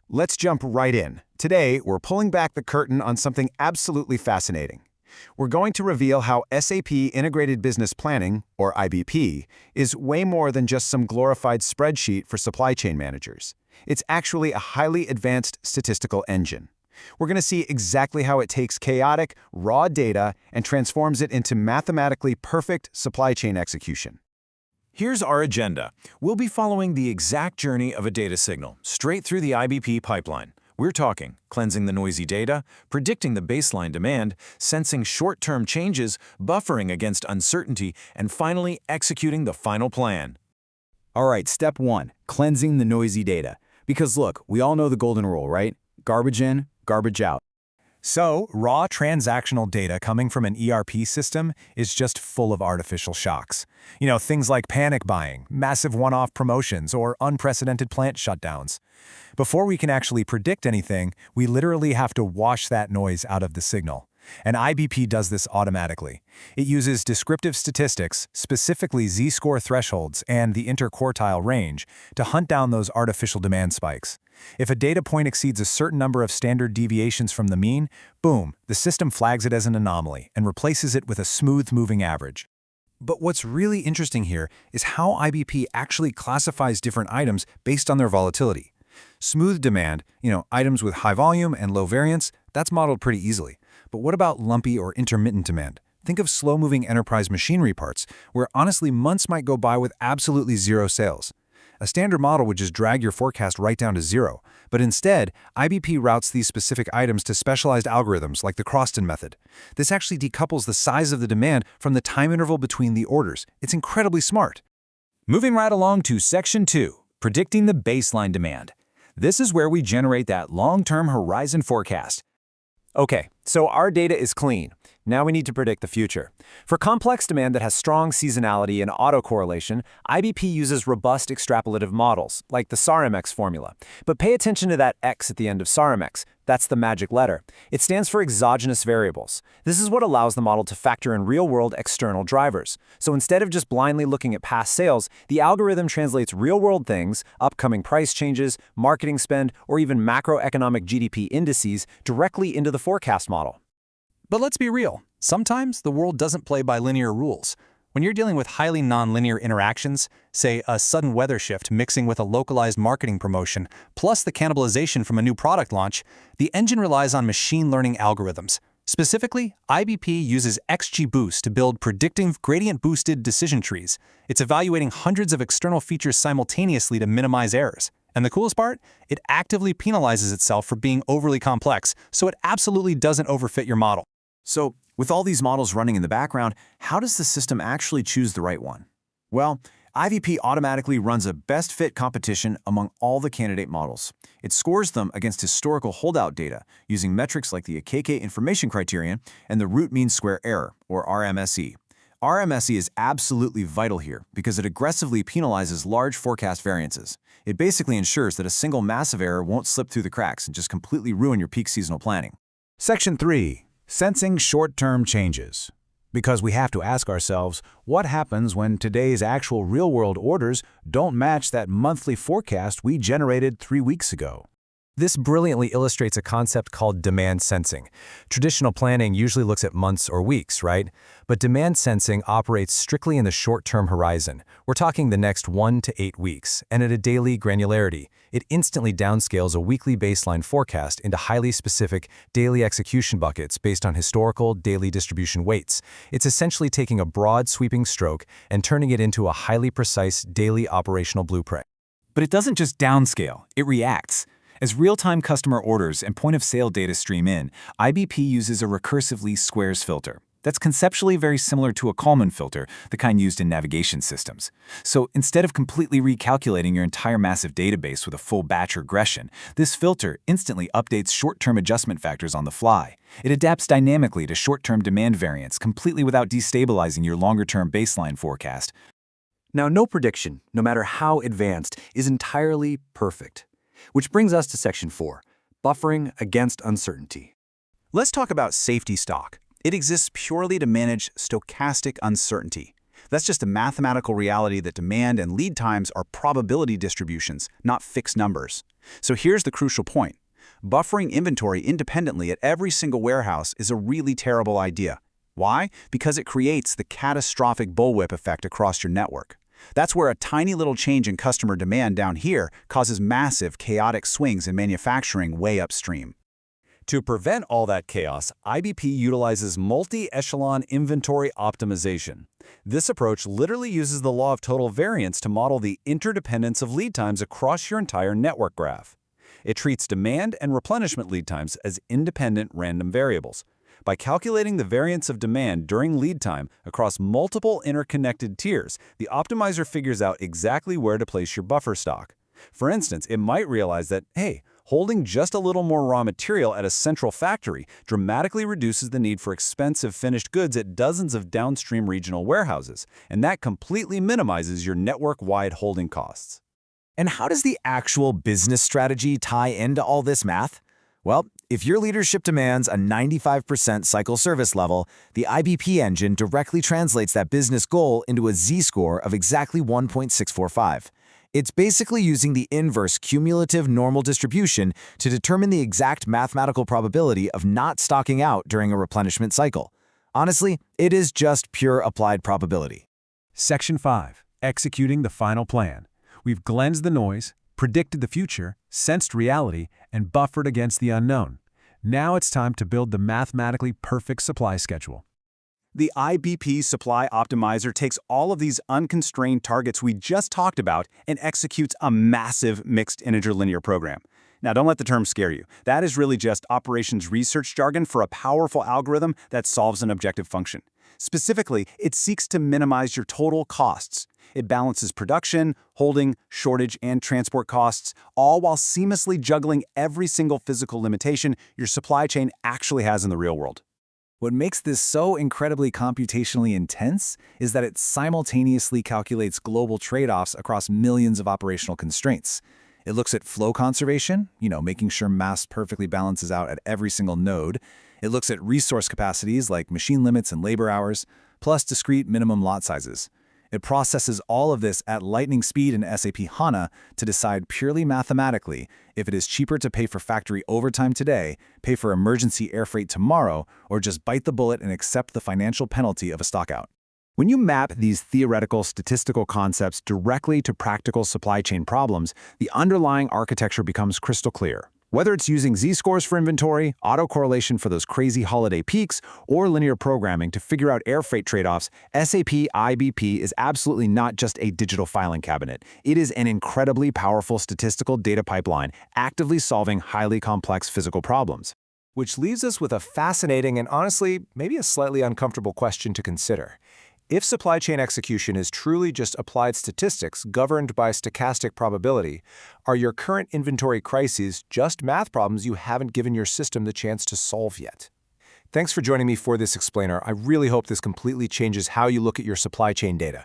Let's jump right in. Today, we're pulling back the curtain on something absolutely fascinating. We're going to reveal how SAP Integrated Business Planning, or IBP, is way more than just some glorified spreadsheet for supply chain managers. It's actually a highly advanced statistical engine. We're going to see exactly how it takes chaotic, raw data and transforms it into mathematically perfect supply chain execution. Here's our agenda. We'll be following the exact journey of a data signal, straight through the IBP pipeline. We're talking cleansing the noisy data, predicting the baseline demand, sensing short-term changes, buffering against uncertainty, and finally executing the final plan. All right, step 1, cleansing the noisy data. Because look, we all know the golden rule, right? Garbage in, garbage out. So, raw transactional data coming from an ERP system is just full of artificial shocks. Things like panic buying, massive one-off promotions, or unprecedented plant shutdowns. Before we can actually predict anything, we literally have to wash that noise out of the signal. And IBP does this automatically. It uses descriptive statistics, specifically Z-score thresholds and the interquartile range, to hunt down those artificial demand spikes. If a data point exceeds a certain number of standard deviations from the mean, boom, the system flags it as an anomaly and replaces it with a smooth-moving average. But what's really interesting here is how IBP actually classifies different items based on their volatility. Smooth demand, items with high volume and low variance, that's modeled pretty easily. But what about lumpy or intermittent demand? Think of slow-moving enterprise machinery parts, where honestly months might go by with absolutely zero sales. A standard model would just drag your forecast right down to zero, but instead, IBP routes these specific items to specialized algorithms like the Croston method. This actually decouples the size of the demand from the time interval between the orders. It's incredibly smart. Moving right along to Section 2, predicting the baseline demand. This is where we generate that long-term horizon forecast. Okay, so our data is clean. Now we need to predict the future. For complex demand that has strong seasonality and autocorrelation, IBP uses robust extrapolative models, like the SARMX formula. But pay attention to that X at the end of SARMX. That's the magic letter. It stands for exogenous variables. This is what allows the model to factor in real-world external drivers. So instead of just blindly looking at past sales, the algorithm translates real-world things, upcoming price changes, marketing spend, or even macroeconomic GDP indices directly into the forecast model. But let's be real. Sometimes the world doesn't play by linear rules. When you're dealing with highly nonlinear interactions, say a sudden weather shift mixing with a localized marketing promotion, plus the cannibalization from a new product launch, the engine relies on machine learning algorithms. Specifically, IBP uses XGBoost to build predictive gradient-boosted decision trees. It's evaluating hundreds of external features simultaneously to minimize errors. And the coolest part? It actively penalizes itself for being overly complex, so it absolutely doesn't overfit your model. So, with all these models running in the background, how does the system actually choose the right one? Well, IBP automatically runs a best fit competition among all the candidate models. It scores them against historical holdout data using metrics like the AKK information criterion and the root mean square error, or RMSE. RMSE is absolutely vital here because it aggressively penalizes large forecast variances. It basically ensures that a single massive error won't slip through the cracks and just completely ruin your peak seasonal planning. Section 3, sensing short-term changes. Because we have to ask ourselves, what happens when today's actual real-world orders don't match that monthly forecast we generated 3 weeks ago? This brilliantly illustrates a concept called demand sensing. Traditional planning usually looks at months or weeks, right? But demand sensing operates strictly in the short-term horizon. We're talking the next 1 to 8 weeks, and at a daily granularity. It instantly downscales a weekly baseline forecast into highly specific daily execution buckets based on historical daily distribution weights. It's essentially taking a broad sweeping stroke and turning it into a highly precise daily operational blueprint. But it doesn't just downscale, it reacts. As real-time customer orders and point-of-sale data stream in, IBP uses a recursively squares filter. That's conceptually very similar to a Kalman filter, the kind used in navigation systems. So instead of completely recalculating your entire massive database with a full batch regression, this filter instantly updates short-term adjustment factors on the fly. It adapts dynamically to short-term demand variance completely without destabilizing your longer-term baseline forecast. Now, no prediction, no matter how advanced, is entirely perfect. Which brings us to Section 4, buffering against uncertainty. Let's talk about safety stock. It exists purely to manage stochastic uncertainty. That's just a mathematical reality that demand and lead times are probability distributions, not fixed numbers. So here's the crucial point. Buffering inventory independently at every single warehouse is a really terrible idea. Why? Because it creates the catastrophic bullwhip effect across your network. That's where a tiny little change in customer demand down here causes massive, chaotic swings in manufacturing way upstream. To prevent all that chaos, IBP utilizes multi-echelon inventory optimization. This approach literally uses the law of total variance to model the interdependence of lead times across your entire network graph. It treats demand and replenishment lead times as independent random variables. By calculating the variance of demand during lead time across multiple interconnected tiers, the optimizer figures out exactly where to place your buffer stock. For instance, it might realize that, hey, holding just a little more raw material at a central factory dramatically reduces the need for expensive finished goods at dozens of downstream regional warehouses, and that completely minimizes your network-wide holding costs. And how does the actual business strategy tie into all this math? Well, if your leadership demands a 95% cycle service level, the IBP engine directly translates that business goal into a z-score of exactly 1.645. It's basically using the inverse cumulative normal distribution to determine the exact mathematical probability of not stocking out during a replenishment cycle. Honestly, it is just pure applied probability. Section 5. Executing the final plan. We've cleansed the noise, predicted the future, sensed reality, and buffered against the unknown. Now it's time to build the mathematically perfect supply schedule. The IBP Supply Optimizer takes all of these unconstrained targets we just talked about and executes a massive mixed integer linear program. Now, don't let the term scare you. That is really just operations research jargon for a powerful algorithm that solves an objective function. Specifically, it seeks to minimize your total costs. It balances production, holding, shortage, and transport costs, all while seamlessly juggling every single physical limitation your supply chain actually has in the real world. What makes this so incredibly computationally intense is that it simultaneously calculates global trade-offs across millions of operational constraints. It looks at flow conservation, making sure mass perfectly balances out at every single node. It looks at resource capacities like machine limits and labor hours, plus discrete minimum lot sizes. It processes all of this at lightning speed in SAP HANA to decide purely mathematically if it is cheaper to pay for factory overtime today, pay for emergency air freight tomorrow, or just bite the bullet and accept the financial penalty of a stockout. When you map these theoretical statistical concepts directly to practical supply chain problems, the underlying architecture becomes crystal clear. Whether it's using z-scores for inventory, autocorrelation for those crazy holiday peaks, or linear programming to figure out air freight trade-offs, SAP IBP is absolutely not just a digital filing cabinet. It is an incredibly powerful statistical data pipeline actively solving highly complex physical problems. Which leaves us with a fascinating and honestly, maybe a slightly uncomfortable question to consider. If supply chain execution is truly just applied statistics governed by stochastic probability, are your current inventory crises just math problems you haven't given your system the chance to solve yet? Thanks for joining me for this explainer. I really hope this completely changes how you look at your supply chain data.